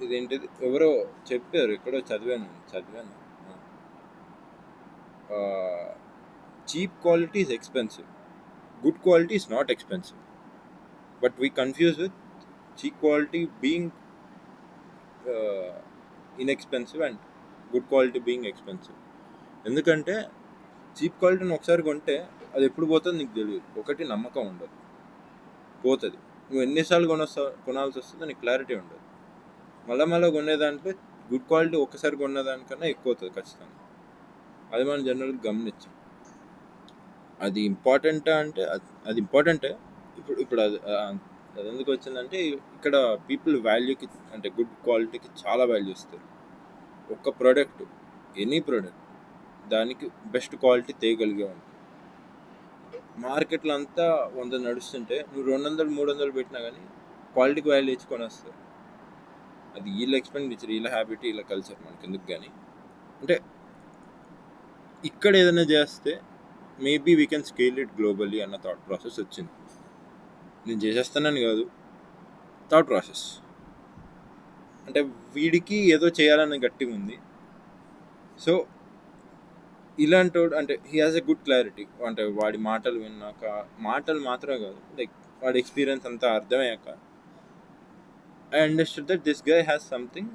Speaker 1: ఇదేంటిది ఎవరో చెప్పారు, ఎక్కడో చదివాను. Cheap quality is expensive, good quality is not expensive. But we confuse with cheap quality being inexpensive and good quality being expensive. ఎందుకంటే చీప్ క్వాలిటీని ఒకసారి కొంటే అది ఎప్పుడు పోతుందో నీకు తెలియదు. ఒకటి నమ్మకం ఉండదు, పోతుంది. నువ్వు ఎన్నిసార్లు కొనాల్సి వస్తుందో నీకు క్లారిటీ ఉండదు. మళ్ళీ కొనే దాంట్లో గుడ్ క్వాలిటీ ఒక్కసారి కొన్నదానికన్నా ఎక్కువ అవుతుంది ఖచ్చితంగా. అది మనం జనరల్గా గమనించాం. అది ఇంపార్టెంటా అంటే అది ఇంపార్టెంటే. ఇప్పుడు అది ఎందుకు వచ్చిందంటే ఇక్కడ పీపుల్ వాల్యూకి, అంటే గుడ్ క్వాలిటీకి చాలా వాల్యూ ఇస్తారు. ఒక్క ప్రోడక్ట్, ఎనీ ప్రోడక్ట్, దానికి బెస్ట్ క్వాలిటీ తేయగలిగే ఉంటుంది. మార్కెట్లో అంతా 100 నడుస్తుంటే నువ్వు 200, 300 పెట్టినా కానీ క్వాలిటీకి వాల్యూ ఇచ్చుకొని వస్తారు. అది వీళ్ళ ఎక్స్పెండిచర్, వీళ్ళ హ్యాబిట్, వీళ్ళ కల్చర్, మనకి ఎందుకు కానీ. అంటే ఇక్కడ ఏదైనా చేస్తే maybe we can scale it globally అన్న థాట్ ప్రాసెస్ వచ్చింది. నేను చేసేస్తానని కాదు, థాట్ ప్రాసెస్. అంటే వీడికి ఏదో చేయాలని గట్టిగా ఉంది. సో ఇలాంటి అంటే he has a good clarity. అంటే వాడి మాటలు విన్నాక, మాటలు మాత్రమే కాదు, లైక్ వాడి ఎక్స్పీరియన్స్ అంతా అర్థమయ్యాక, I understood that this guy has something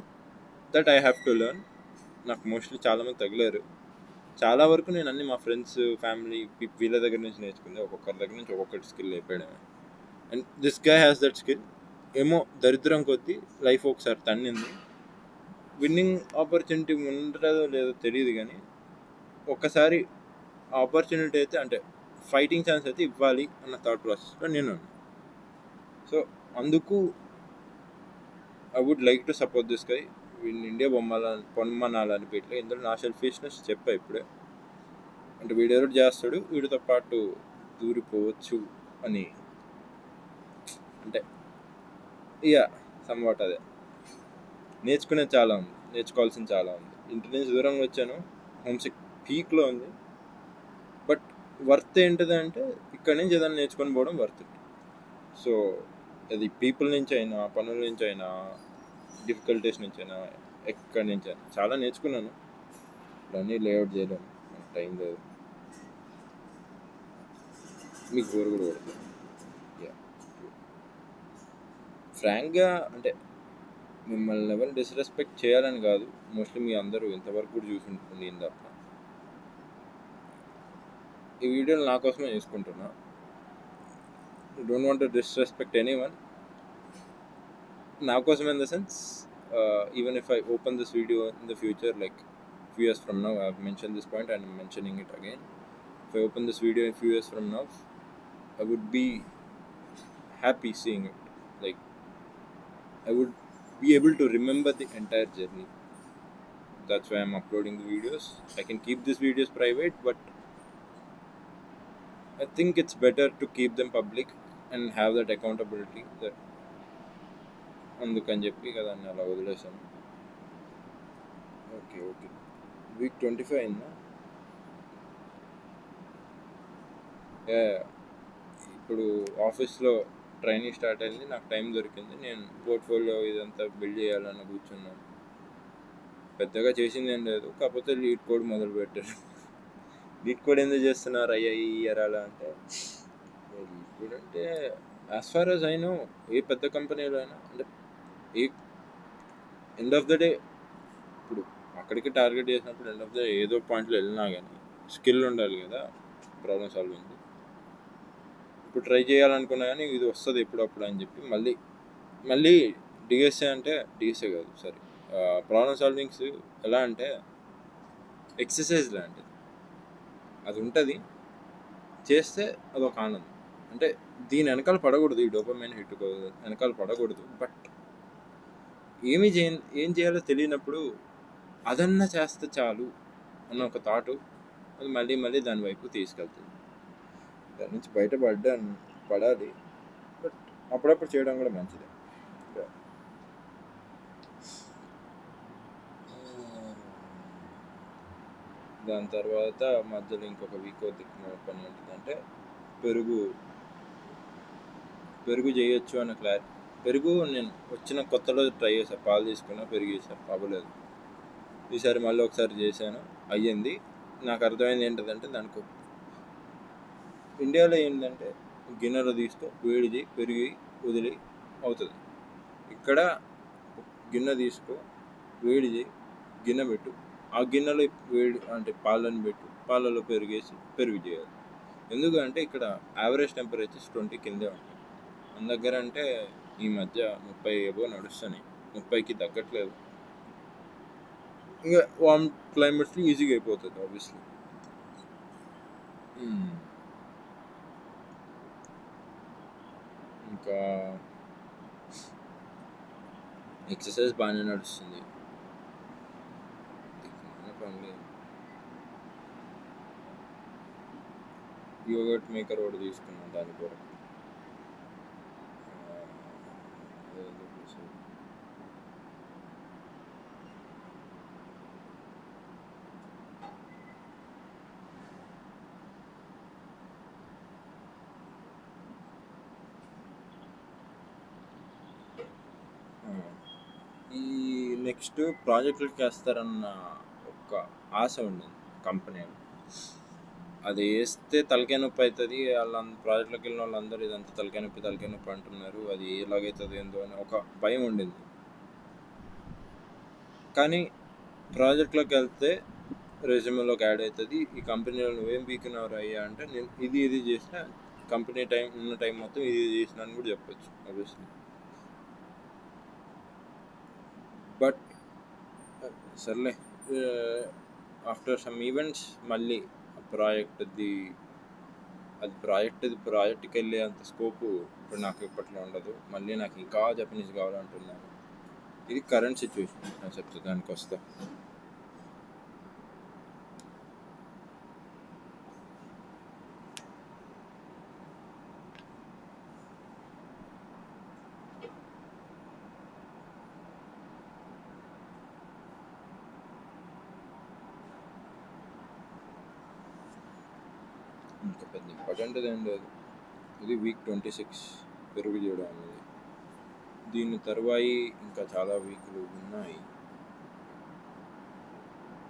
Speaker 1: that I have to learn. నాకు మోస్ట్లీ చాలామంది తగిలారు. చాలా వరకు నేను అన్ని మా ఫ్రెండ్స్, ఫ్యామిలీ, వీళ్ళ దగ్గర నుంచి నేర్చుకుంది. ఒక్కొక్కరి దగ్గర నుంచి ఒక్కొక్కటి స్కిల్ అయిపోయాడు. And this guy has that skill. ఏమో దరిద్రం కొద్దీ లైఫ్ ఒకసారి తన్నింది. విన్నింగ్ ఆపర్చునిటీ ఉండదో లేదో తెలియదు, కానీ ఒక్కసారి ఆపర్చునిటీ అయితే, అంటే ఫైటింగ్ ఛాన్స్ అయితే ఇవ్వాలి అన్న థాట్ ప్రాసెస్లో నేను. సో అందుకు I would like to support this guy. వీడిని ఇండియా పొమ్మనాలని పెట్టలే. ఇందులో నా సెల్ఫిష్నెస్ చెప్పా ఇప్పుడే. అంటే వీడు ఎవరు చేస్తాడు, వీడితో పాటు దూరిపోవచ్చు అని. అంటే సమ్వాట్ అదే. నేర్చుకోవాల్సింది చాలా ఉంది. ఇంటి నుంచి దూరంగా వచ్చాను, హోమ్సిక్ పీక్లో ఉంది. బట్ వర్త్ ఏంటిది అంటే ఇక్కడి నుంచి ఏదైనా నేర్చుకొని పోవడం వర్త్ ఇట్. సో అది పీపుల్ నుంచి అయినా, పనుల నుంచి అయినా, డిఫికల్టీస్ నుంచి అయినా, ఎక్కడి నుంచి అయినా చాలా నేర్చుకున్నాను. ఇవన్నీ లేఅవుట్ చేయలేము, మనకు టైం లేదు. మీకు బోర్ కూడా పడుతుంది. ఫ్రాంక్గా అంటే మిమ్మల్ని ఎవరు డిస్రెస్పెక్ట్ చేయాలని కాదు, మోస్ట్లీ మీ అందరూ ఇంతవరకు కూడా చూసి ఉంటుంది తప్ప. ఈ వీడియోలు నా కోసమే చేసుకుంటున్నా. Don't want to disrespect anyone. నా కోసం in the sense, even if I open this video in the future, like few years from now, I have mentioned this point and I'm mentioning it again. If I open this video in few years from now, I would be happy seeing it. Like I would be able to remember the entire journey. That's why I'm uploading the videos. I can keep these videos private, but I think it's better to keep them public. And have that accountability that. అందుకని చెప్పి కదా దాన్ని అలా వదిలేసాను. Okay okay, week 25 అయిందా? ఇప్పుడు ఆఫీస్లో training start అయింది, నాకు టైం దొరికింది, నేను పోర్ట్ఫోలియో ఇదంతా బిల్డ్ చేయాలని కూర్చున్నాను. పెద్దగా చేసింది ఏం లేదు, కాకపోతే లీడ్ కోడ్ మొదలు పెట్టాను. లీడ్ కోడ్ ఎందుకు చేస్తున్నారు అయ్యా ఈ ఇయర్ అలా అంటే, లీడ్ కోడ్ అంటే as far as I know ఏ పెద్ద కంపెనీలో అయినా అంటే ఏ ఎండ్ ఆఫ్ ద డే ఇప్పుడు అక్కడికి టార్గెట్ చేసినప్పుడు ఎండ్ ఆఫ్ ద డే ఏదో పాయింట్లో వెళ్ళినా కానీ స్కిల్ ఉండాలి కదా ప్రాబ్లమ్ సాల్వింగ్. ఇప్పుడు ట్రై చేయాలనుకున్నా కానీ ఇది వస్తుంది ఎప్పుడప్పుడు అని చెప్పి మళ్ళీ డిఎస్ఏ అంటే డిఎస్ఏ కాదు సారీ, ప్రాబ్లమ్ సాల్వింగ్స్ ఎలా అంటే ఎక్సర్సైజ్ లాంటిది. అది ఉంటుంది, చేస్తే అదొక ఆనందం. అంటే దీని వెనకాల పడకూడదు, ఈ డోపమైన్ హిట్ వెనకాల పడకూడదు. బట్ ఏం చేయాలో తెలియనప్పుడు అదన్నా చేస్తే చాలు అన్న ఒక థాటు అది మళ్ళీ దాని వైపు తీసుకెళ్తుంది. దాని నుంచి పడాలి, బట్ అప్పుడప్పుడు చేయడం కూడా మంచిదే. దాని తర్వాత మధ్యలో ఇంకొక వీక్ దిక్కున పని ఏంటిదంటే పెరుగు చేయొచ్చు అన్న క్లారిటీ. పెరుగు నేను వచ్చిన కొత్తలో ట్రై చేశాను, పాలు తీసుకున్నా, పెరుగు చేశాను, అవ్వలేదు. ఈసారి మళ్ళీ ఒకసారి చేశాను, అయ్యింది. నాకు అర్థమైంది ఏంటంటే దానికి ఇండియాలో ఏంటంటే గిన్నెలో తీస్తూ వేడి చేయి, పెరిగి వదిలి అవుతుంది. ఇక్కడ గిన్నె తీసుకో, వేడి చేయి, గిన్నె పెట్టు, ఆ గిన్నెలో వేడి అంటే పాలను పెట్టు, పాలలో పెరిగేసి పెరుగు చేయాలి. ఎందుకంటే ఇక్కడ యావరేజ్ టెంపరేచర్స్ 20 కిందే ఉంటాయి. మన దగ్గర అంటే ఈ మధ్య 30 ఏవో నడుస్తున్నాయి, 30కి తగ్గట్లేదు. ఇంకా వామ్ క్లైమేట్స్లో ఈజీగా అయిపోతుంది ఆబ్వియస్లీ. ఇంకా ఎక్సర్సైజ్ బాగానే నడుస్తుంది, యోగర్ట్ మేకర్ ఒకటి తీసుకున్నాను దాని కొరకు. ఈ నెక్స్ట్ ప్రాజెక్టులకి వేస్తారన్న ఒక ఆశ ఉండేది కంపెనీలో. అది వేస్తే తలకాయ నొప్పి అవుతుంది, ప్రాజెక్టులకు వెళ్ళిన వాళ్ళందరూ ఇదంతా తలకాయ నొప్పి అంటున్నారు, అది ఎలాగవుతుంది ఏందో అని ఒక భయం ఉండింది. కానీ ప్రాజెక్ట్లోకి వెళ్తే రెజ్యూమేలోకి యాడ్ అవుతుంది, ఈ కంపెనీలో నువ్వేం పీకినవరు అయ్యా అంటే నేను ఇది చేసిన, కంపెనీ ఉన్న టైం మొత్తం ఇది చేసిన అని కూడా చెప్పొచ్చు ఆబ్వియస్లీ. బట్ సర్లే, ఆఫ్టర్ సమ్ ఈవెంట్స్ మళ్ళీ ప్రాజెక్ట్కి వెళ్ళే అంత స్కోపు ఇప్పుడు నాకు ఇప్పట్లో ఉండదు. మళ్ళీ నాకు ఇంకా జపనీస్ కావాలంటున్నాను. ఇది కరెంట్ సిచ్యువేషన్ అని చెప్తా. దానికి వస్తా. ఇంకా పెద్ద ఇంపార్టెంట్ ఏం లేదు. ఇది వీక్ 26 పెరుగు చేయడం అనేది. దీని తరువాయి ఇంకా చాలా వీక్లు ఉన్నాయి.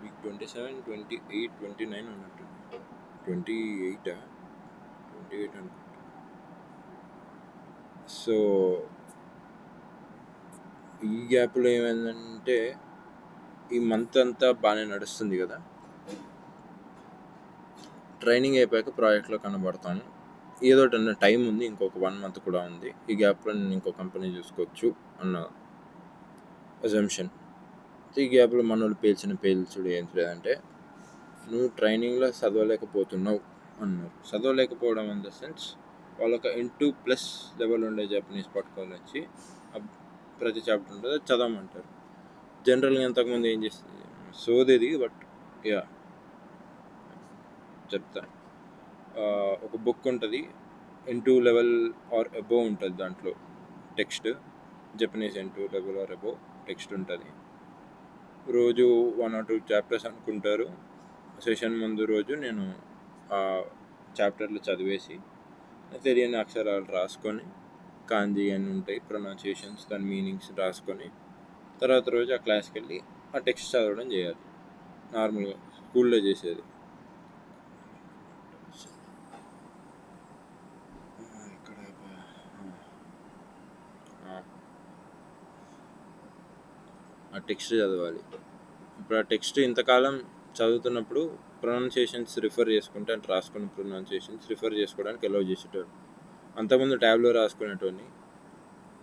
Speaker 1: వీక్ 27, 28, 29 ఉన్నట్టు. 28 అనుకుంటా. సో ఈ గ్యాప్లో ఏమైందంటే ఈ మంత్ అంతా బాగానే నడుస్తుంది కదా, ట్రైనింగ్ అయిపోయాక ప్రాజెక్ట్లో కనబడతాను. ఏదో టైం ఉంది, ఇంకొక 1 month కూడా ఉంది, ఈ గ్యాప్లో నేను ఇంకో కంపెనీ చూసుకోవచ్చు అన్న అజంప్షన్. ఈ గ్యాప్లో మనోళ్ళు పేల్చుడు ఏం లేదంటే నువ్వు ట్రైనింగ్లో చదవలేకపోతున్నావు అన్నారు. చదవలేకపోవడం ఇన్ ద సెన్స్ వాళ్ళు ఒక N2+ లెవెల్ ఉండే జపనీస్ పట్టుకొని వచ్చి ప్రతి చాప్టర్ ఉంటుంది అది చదవమంటారు. జనరల్గా ఇంతకుముందు ఏం చేస్తుంది సోదేది, బట్ చెప్తా. ఒక బుక్ ఉంటుంది N2 లెవెల్ ఆర్ అబోవ్ ఉంటుంది దాంట్లో text. Japanese N2 level or above text ఉంటుంది. రోజు 1 or 2 చాప్టర్స్ అనుకుంటారు. సెషన్ ముందు రోజు నేను ఆ చాప్టర్లు చదివేసి తెలియని అక్షరాలు రాసుకొని, కాంజీ అని ఉంటాయి ప్రొనౌన్సియేషన్స్, దాని మీనింగ్స్ రాసుకొని తర్వాత రోజు ఆ క్లాస్కి వెళ్ళి ఆ టెక్స్ట్ చదవడం చేయాలి. నార్మల్గా స్కూల్లో చేసేది. ఆ టెక్స్ట్ చదవాలి. ఇప్పుడు ఆ టెక్స్ట్ ఇంతకాలం చదువుతున్నప్పుడు ప్రొనౌన్సియేషన్స్ రిఫర్ చేసుకుంటే, అంటే రాసుకున్న ప్రొనౌన్సియేషన్స్ రిఫర్ చేసుకోవడానికి అలౌ చేసేటోడు. అంతకుముందు ట్యాబ్లో రాసుకునేటోని,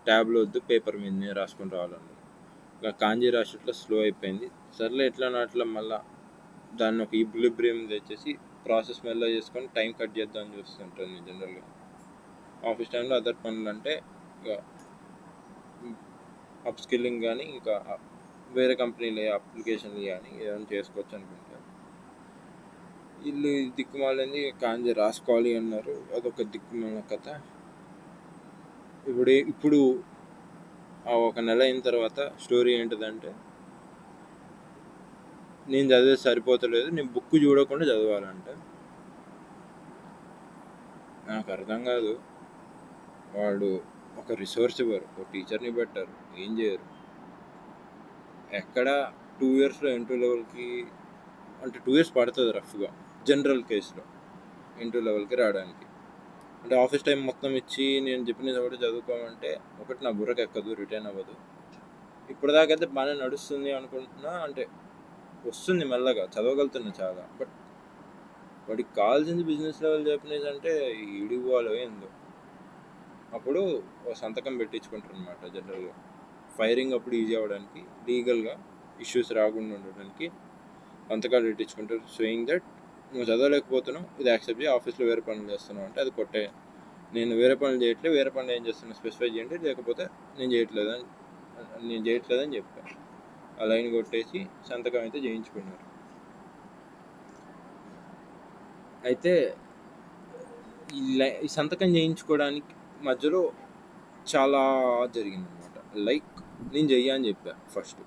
Speaker 1: ట్యాబ్లో వద్దు పేపర్ మీదనే రాసుకొని రావాలన్నారు. ఇంకా కాంజీ రాసేట్లో స్లో అయిపోయింది. సర్లే ఎట్లా అట్లా మళ్ళీ దాన్ని ఒక ఈక్విలిబ్రియం తెచ్చేసి ప్రాసెస్ మెల్ల చేసుకొని టైం కట్ చేద్దామని చూస్తుంటాను నేను జనరల్గా. ఆఫీస్ టైంలో అదర్ పనులు అంటే ఇక అప్ స్కిల్లింగ్ కానీ ఇంకా వేరే కంపెనీలు అప్లికేషన్లు కానీ ఏదైనా చేసుకోవచ్చు అనుకుంటాను. వీళ్ళు దిక్కుమాలింది కాంజీ రాసుకోవాలి అన్నారు. అదొక దిక్కుమాల కథ. ఇప్పుడు ఒక నెల అయిన తర్వాత స్టోరీ ఏంటిదంటే, నేను చదివేది సరిపోతలేదు, నేను బుక్ చూడకుండా చదవాలంటే నాకు అర్థం కాదు. వాడు ఒక రిసోర్స్ ఇవ్వరు, ఒక టీచర్ని పెట్టారు, ఏం చేయరు. ఎక్కడ 2 yearsలో N2 లెవెల్కి అంటే 2 years పడుతుంది రఫ్గా జనరల్ కేసులో N2 లెవెల్కి రావడానికి. అంటే ఆఫీస్ టైం మొత్తం ఇచ్చి నేను చెప్పిన ఒకటి చదువుకోమంటే ఒకటి నా బుర్రకు ఎక్కదు, రిటైన్ అవ్వదు. ఇప్పటిదాకైతే బాగానే నడుస్తుంది అనుకుంటున్నా. అంటే వస్తుంది మెల్లగా, చదవగలుగుతున్నా చాలా. బట్ వాడికి కావాల్సింది బిజినెస్ లెవెల్ జపనీస్ అంటే ఇడిపోవాలో ఏందో. అప్పుడు సంతకం పెట్టించుకుంటారు అనమాట జనరల్గా. ఫైరింగ్ అప్పుడు ఈజీ అవ్వడానికి, లీగల్గా ఇష్యూస్ రాకుండా ఉండడానికి సంతకాలు పెట్టించుకుంటారు. సేయింగ్ దట్ నువ్వు చదవలేకపోతున్నావు, ఇది యాక్సెప్ట్ చేయి, ఆఫీస్లో వేరే పనులు చేస్తున్నావు అంటే అది కొట్టే. నేను వేరే పనులు చేయట్లేదు, వేరే పనులు ఏం చేస్తున్నా స్పెసిఫై చేయండి, లేకపోతే నేను చేయట్లేదని చెప్పాను. ఆ లైన్ కొట్టేసి సంతకం అయితే చేయించుకున్నారు. అయితే ఈ సంతకం చేయించుకోవడానికి మధ్యలో చాలా జరిగిందనమాట. లైక్ నేను చెయ్యని చెప్పా. ఫస్ట్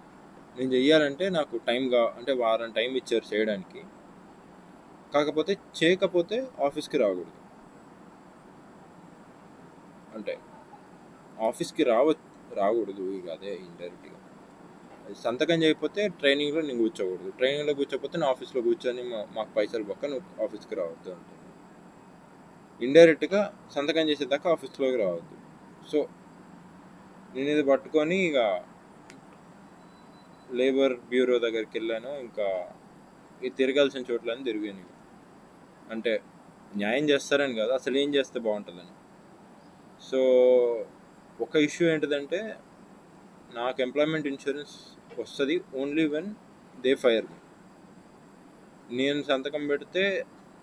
Speaker 1: నేను చెయ్యాలంటే నాకు అంటే వారం టైం ఇచ్చారు చేయడానికి. కాకపోతే చేయకపోతే ఆఫీస్కి రాకూడదు. అంటే ఆఫీస్కి రాకూడదు ఇక అదే ఇండైరెక్ట్గా. సంతకం చేయకపోతే ట్రైనింగ్లో నేను కూర్చోకూడదు, ట్రైనింగ్లో కూర్చోకపోతే నా ఆఫీస్లో కూర్చొని మాకు పైసలు పక్క నువ్వు ఆఫీస్కి రావద్దు అంటే ఇండైరెక్ట్గా సంతకం చేసేదాకా ఆఫీస్లోకి రావద్దు. సో నేను ఇది పట్టుకొని ఇక లేబర్ బ్యూరో దగ్గరికి వెళ్ళాను. ఇంకా ఈ తిరగాల్సిన చోట్లని తిరిగాను. అంటే న్యాయం చేస్తారని కాదు, అసలు ఏం చేస్తే బాగుంటుందని. సో ఒక ఇష్యూ ఏంటిదంటే, నాకు ఎంప్లాయ్మెంట్ ఇన్సూరెన్స్ వస్తుంది ఓన్లీ వెన్ దే ఫైర్ మీ. నేను సంతకం పెడితే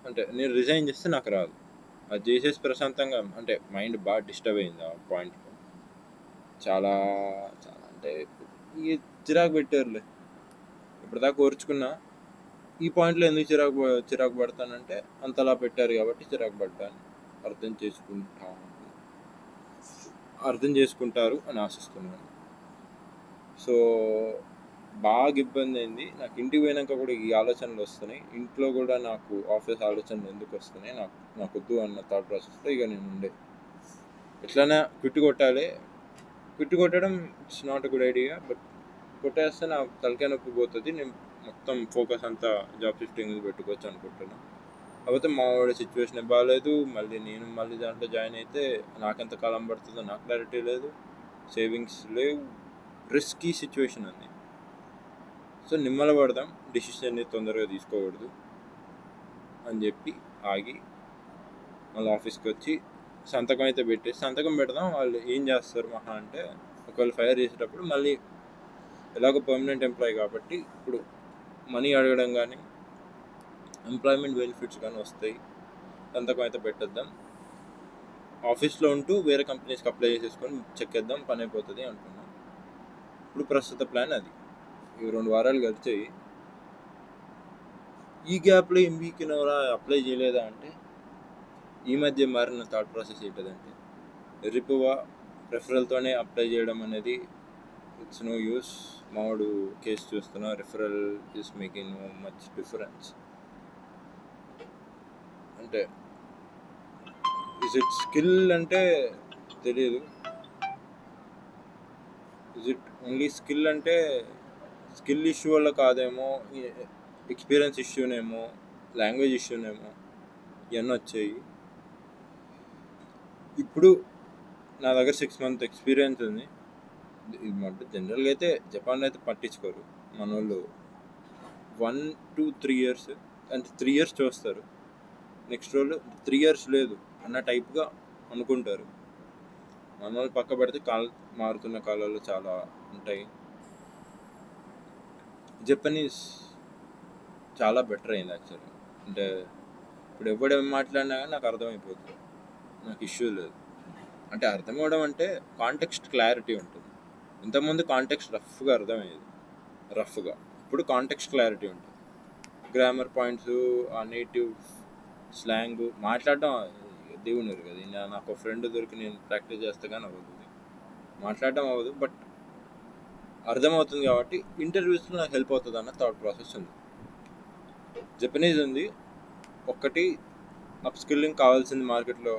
Speaker 1: అంటే నేను రిజైన్ చేస్తే నాకు రాదు. అది చేసేసి ప్రశాంతంగా, అంటే మైండ్ బాగా డిస్టర్బ్ అయింది ఆ పాయింట్లో. చాలా చాలా అంటే ఈ చిరాకు పెట్టారులే. ఇప్పటిదాకా ఓర్చుకున్నా, ఈ పాయింట్లో ఎందుకు చిరాకు పడతానంటే అంతలా పెట్టారు కాబట్టి చిరాకు పడ్డాను. అర్థం చేసుకుంటారు అని ఆశిస్తున్నాను. సో బాగా ఇబ్బంది అయింది నాకు. ఇంటికి పోయినాక కూడా ఈ ఆలోచనలు వస్తున్నాయి. ఇంట్లో కూడా నాకు ఆఫీస్ ఆలోచనలు ఎందుకు వస్తున్నాయి, నాకు వద్దు అన్న థాట్ ప్రాసెస్లో ఇక నేను ఉండే. ఎట్లైనా క్విట్ కొట్టాలి. క్విట్ కొట్టడం it's not a good idea, but కొట్టేస్తే నా తలకాయ నొప్పి పోతుంది. నేను మొత్తం ఫోకస్ అంతా జాబ్ షిఫ్టింగ్ పెట్టుకోవచ్చు అనుకుంటున్నాను. కాకపోతే మా వాడి సిచ్యువేషన్ బాగాలేదు. మళ్ళీ దాంట్లో జాయిన్ అయితే నాకెంత కాలం పడుతుందో నాకు క్లారిటీ లేదు, సేవింగ్స్ లేవు, రిస్కీ సిచ్యువేషన్ ఉంది. సో నిమ్మల పడదాం, డిసిషన్ తొందరగా తీసుకోకూడదు అని చెప్పి ఆగి మళ్ళీ ఆఫీస్కి వచ్చి సంతకం అయితే పెట్టేసి, సంతకం పెడదాం వాళ్ళు ఏం చేస్తారు మహా అంటే, ఒకవేళ ఫైర్ చేసేటప్పుడు మళ్ళీ ఎలాగో పర్మనెంట్ ఎంప్లాయీ కాబట్టి ఇప్పుడు మనీ అడగడం కానీ ఎంప్లాయ్మెంట్ బెనిఫిట్స్ కానీ వస్తాయి, సంతకం అయితే పెట్టేద్దాం, ఆఫీస్లో ఉంటూ వేరే కంపెనీస్కి అప్లై చేసేసుకొని చెక్కేద్దాం, పని అయిపోతుంది అనుకున్నాం. ఇప్పుడు ప్రస్తుత ప్లాన్ అది. ఇవి 2 వారాలు గడిచాయి. ఈ గ్యాప్లో MBAకి అప్లై చేయలేదా అంటే ఈ మధ్య మారిన థాట్ ప్రాసెస్ ఏంటంటే రిపువా రెఫరల్తోనే అప్లై చేయడం అనేది ఇట్స్ నో యూస్. మావాడు కేసు చూస్తున్నా, referral is making no much difference. అంటే ఇస్ ఇట్ స్కిల్ అంటే తెలియదు. ఇస్ ఇట్ ఓన్లీ స్కిల్ అంటే స్కిల్ ఇష్యూ వల్ల కాదేమో, ఎక్స్పీరియన్స్ ఇష్యూనేమో, లాంగ్వేజ్ ఇష్యూనేమో, ఇవన్నీ వచ్చాయి. ఇప్పుడు నా దగ్గర 6 months ఎక్స్పీరియన్స్ ఉంది. ఇది జనరల్గా అయితే జపాన్లో అయితే పట్టించుకోరు మన వాళ్ళు. 1 to 3 years అంటే 3 years చూస్తారు. నెక్స్ట్ రోజు 3 years లేదు అన్న టైప్గా అనుకుంటారు. మన వాళ్ళు పక్క పెడితే మారుతున్న కాలాలు చాలా ఉంటాయి. జపనీస్ చాలా బెటర్ అయింది యాక్చువల్గా. అంటే ఇప్పుడు ఎవడేం మాట్లాడినా కానీ నాకు అర్థమైపోతుంది, నాకు ఇష్యూ లేదు. అంటే అర్థమవడం అంటే కాంటెక్స్ట్ క్లారిటీ ఉంటుంది. ఇంతకుముందు కాంటెక్స్ట్ రఫ్గా అర్థమయ్యేది, రఫ్గా. ఇప్పుడు కాంటెక్స్ట్ క్లారిటీ ఉంటుంది. గ్రామర్ పాయింట్స్, ఆ నేటివ్ స్లాంగ్ మాట్లాడడం దేవునిరు కదా. నాకు ఒక ఫ్రెండ్ దొరికి నేను ప్రాక్టీస్ చేస్తే కానీ అవ్వదు, మాట్లాడడం అవ్వదు, బట్ అర్థమవుతుంది. కాబట్టి ఇంటర్వ్యూస్లో నాకు హెల్ప్ అవుతుంది అన్న థాట్ ప్రాసెస్ ఉంది. జపనీస్ ఉంది ఒక్కటి, అప్ స్కిల్లింగ్ కావాల్సింది మార్కెట్లో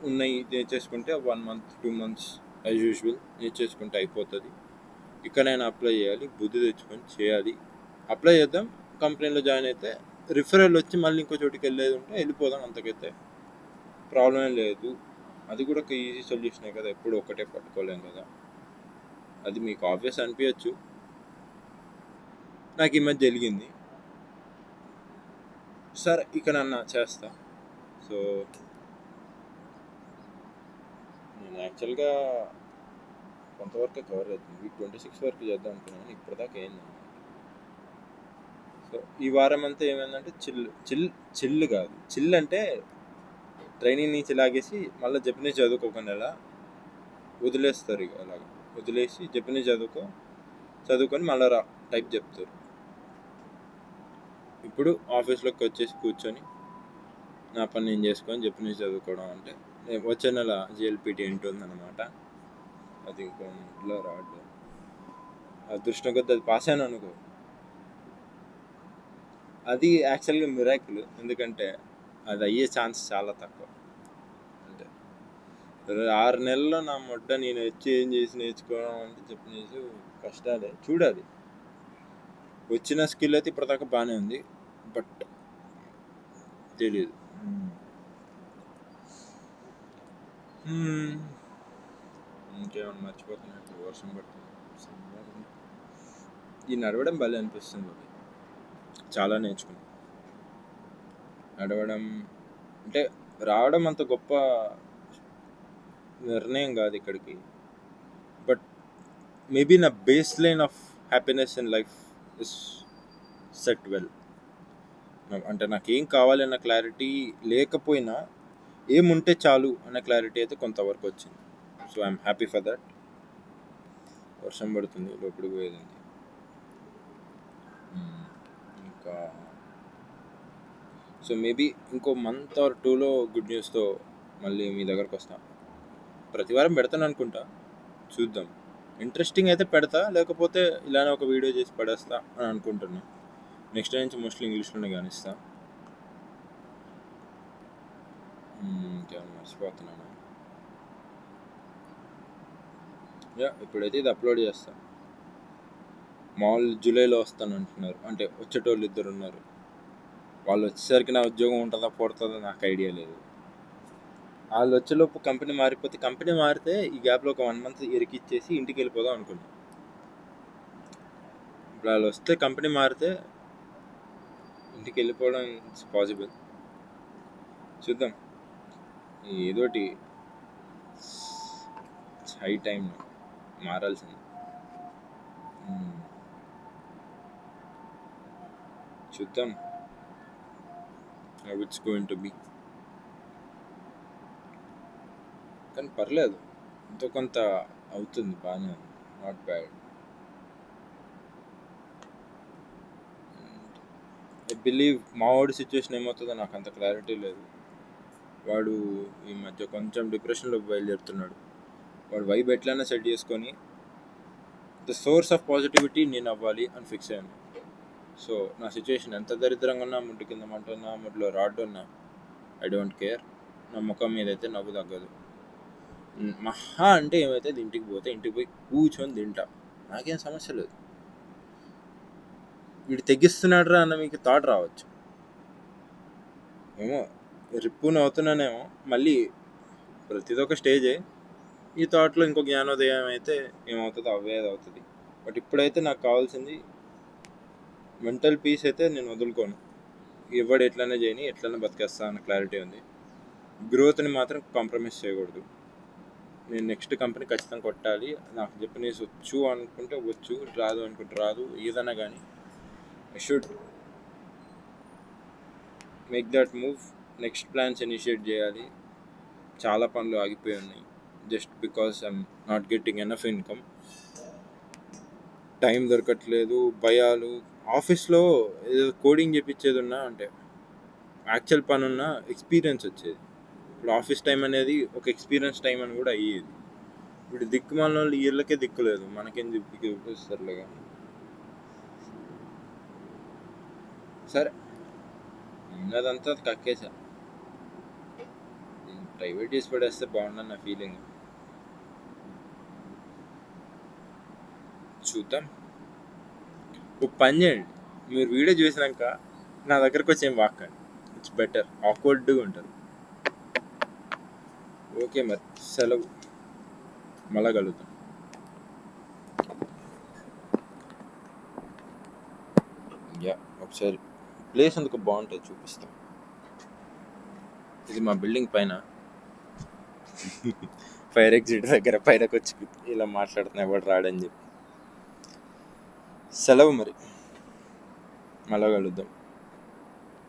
Speaker 1: ఉన్నాయి, నేర్చేసుకుంటే 1 month 2 months యాజ్ యూజువల్ నేర్చేసుకుంటే అయిపోతుంది. ఇక్కడైనా అప్లై చేయాలి, బుద్ధి తెచ్చుకొని చేయాలి. అప్లై చేద్దాం, కంపెనీలో జాయిన్ అయితే రిఫరల్ వచ్చి మళ్ళీ ఇంకో చోటికి వెళ్ళేది ఉంటే వెళ్ళిపోదాం, అంతకైతే ప్రాబ్లం ఏం లేదు. అది కూడా ఒక ఈజీ సొల్యూషనే కదా, ఎప్పుడు ఒకటే పట్టుకోలేం కదా. అది మీకు ఆబ్వియస్ అనిపించచ్చు, నాకు ఈ మధ్య జరిగింది. సరే ఇక్కడ అన్న చేస్తా. సో నేను యాక్చువల్గా కొంతవరకు కవర్ అవుతుంది, 26 వరకు చేద్దాం అనుకున్నాను, ఇప్పటిదాకా ఏంది. సో ఈ వారం అంతా ఏమైందంటే చిల్ కాదు, చిల్ అంటే ట్రైనింగ్ నుంచి లాగేసి మళ్ళీ జపనీస్ చదువుకోకుండా ఎలా వదిలేస్తారు, ఇక అలాగా వదిలేసి జపనీస్ చదువుకొని మళ్ళీ టైప్ చెప్తారు. ఇప్పుడు ఆఫీస్లోకి వచ్చేసి కూర్చొని నా పని నేను చేసుకొని జపనీస్ చదువుకోవడం అంటే వచ్చే నెల జిఎల్పిటి ఉంటుందన్నమాట. అది ఇంట్లో రావడం అదృష్టం కొద్ది అది పాస్ అయినా అనుకో, అది యాక్చువల్గా మిరాకిల్. ఎందుకంటే అది అయ్యే ఛాన్స్ చాలా తక్కువ. అంటే 6 నెలల్లో నా మొట్ట నేను వచ్చి ఏం చేసి నేర్చుకోవడం అంటే జపనీస్ కష్టాలే. చూడాలి, వచ్చిన స్కిల్ అయితే ఇప్పటిదాకా బాగానే ఉంది, బట్ తెలియదు. ఇంకేమన్నా మర్చిపోతున్నట్టు, వర్షం పడుతుంది, ఈ నడవడం భలే అనిపిస్తుంది. చాలా నేర్చుకున్నాను నడవడం. అంటే రావడం అంత గొప్ప నిర్ణయం కాదు ఇక్కడికి, బట్ మేబీ నా base line of happiness in life is set well. అంటే నాకేం కావాలి అన్న క్లారిటీ లేకపోయినా ఏముంటే చాలు అన్న క్లారిటీ అయితే కొంతవరకు వచ్చింది. So I'm happy for that. వర్షం పడుతుంది, లోపలికి పోయేది. ఇంకా సో మేబీ ఇంకో మంత్ ఆర్ 2లో గుడ్ న్యూస్తో మళ్ళీ మీ దగ్గరకు వస్తాను. ప్రతి వారం పెడతాను అనుకుంటా, చూద్దాం. ఇంట్రెస్టింగ్ అయితే పెడతా, లేకపోతే ఇలానే ఒక వీడియో చేసి పడేస్తా అని అనుకుంటున్నాను. నెక్స్ట్ డే నుంచి మోస్ట్లీ ఇంగ్లీష్లోనే కానిస్తా. ఇంకేమైనా మర్చిపోతున్నాను. ఇప్పుడైతే ఇది అప్లోడ్ చేస్తా. మామూలు జూలైలో వస్తాను అంటున్నారు, అంటే వచ్చేటోళ్ళు 2 ఉన్నారు. వాళ్ళు వచ్చేసరికి నా ఉద్యోగం ఉంటుందా పోతుందో నాకు ఐడియా లేదు. వాళ్ళు వచ్చేలోపు కంపెనీ మారిపోతే, కంపెనీ మారితే ఈ గ్యాప్లో ఒక 1 month ఇరికిచ్చేసి ఇంటికి వెళ్ళిపోదాం అనుకున్నాను. ఇప్పుడు వాళ్ళు వస్తే కంపెనీ మారితే ఇంటికి వెళ్ళిపోవడం ఇట్స్ పాసిబుల్. చూద్దాం, ఏదోటి హై టైం మారాల్సింది. చూద్దాం how it's going to be. కానీ పర్లేదు, ఎంతో కొంత అవుతుంది, బాగానే ఉంది, నాట్ బ్యాడ్. ఐ బిలీవ్ మా వాడి సిచ్యువేషన్ ఏమవుతుందో నాకు అంత క్లారిటీ లేదు. వాడు ఈ మధ్య కొంచెం డిప్రెషన్లో బయలుదేరుతున్నాడు. వాడు వైబ్ ఎట్లైనా సెట్ చేసుకొని ద సోర్స్ ఆఫ్ పాజిటివిటీ నేను అవ్వాలి అని ఫిక్స్ అయ్యాను. సో నా సిచ్యువేషన్ ఎంత దరిద్రంగా ఉన్నా, ముడ్డు కింద మంటున్నా, ముడ్లో రాడ్ ఉన్నా, ఐ డోంట్ కేర్. నా ముఖం మీద అయితే నవ్వు తగ్గదు. మహా అంటే ఏమైతే ఇంటికి పోతే ఇంటికి పోయి కూర్చొని తింటా, నాకేం సమస్య లేదు. వీడు తెగిస్తున్నాడు రా అన్న మీకు థాట్ రావచ్చు, ఏమో రిప్పుని అవుతున్నానేమో. మళ్ళీ ప్రతిదీ ఒక స్టేజే. ఈ థాట్లో ఇంకో జ్ఞానోదయం అయితే ఏమవుతుందో అవ్వేది అవుతుంది. బట్ ఇప్పుడైతే నాకు కావాల్సింది మెంటల్ పీస్. అయితే నేను వదులుకోను, ఎవడు ఎట్లనే చేయని, ఎట్లనే బతికేస్తా అన్న క్లారిటీ ఉంది. గ్రోత్ని మాత్రం కాంప్రమైజ్ చేయకూడదు. నేను నెక్స్ట్ కంపెనీ ఖచ్చితంగా కొట్టాలి. నాకు జపనీస్ వచ్చు అనుకుంటే వచ్చు, రాదు అనుకుంటే రాదు, ఏదైనా కానీ I should make that move. Next plans initiate చేయాలి. చాలా పనులు ఆగిపోయి ఉన్నాయి just because I'm not getting enough income. Time దొరకట్లేదు, భయాలు. ఆఫీస్లో ఏదో కోడింగ్ చేపించేది ఉన్నా, అంటే యాక్చువల్ పని ఉన్నా ఎక్స్పీరియన్స్ వచ్చేది. ఇప్పుడు ఆఫీస్ టైం అనేది ఒక ఎక్స్పీరియన్స్ టైం అని కూడా అయ్యేది. ఇప్పుడు దిక్కుమాల వాళ్ళు ఇళ్ళకే దిక్కులేదు, మనకేం చూపిస్తారులే. కానీ సరే, ఉన్నదంతా కక్కేసా. ప్రైవేట్ చేసి పడేస్తే బాగుండని నా ఫీలింగ్. చూద్దాం. ఒక పని చేయండి, మీరు వీడియో చూసినాక నా దగ్గరకు వచ్చి ఏం వాక్కండి. ఇట్స్ బెటర్, ఆక్వర్డ్గా ఉంటుంది. ఓకే మరి, సెలవు. మళ్ళా కలుద్దాం. యా, ఒకసారి ప్లేస్ ఎందుకు బాగుంటుంది చూపిస్తాం. ఇది మా బిల్డింగ్ పైన ఫైర్ ఎగ్జిట్ దగ్గర పైనకి వచ్చి ఇలా మాట్లాడుతున్నా, ఎవడు రాడని చెప్పి. సెలవు మరి, మళ్ళా కలుద్దాం.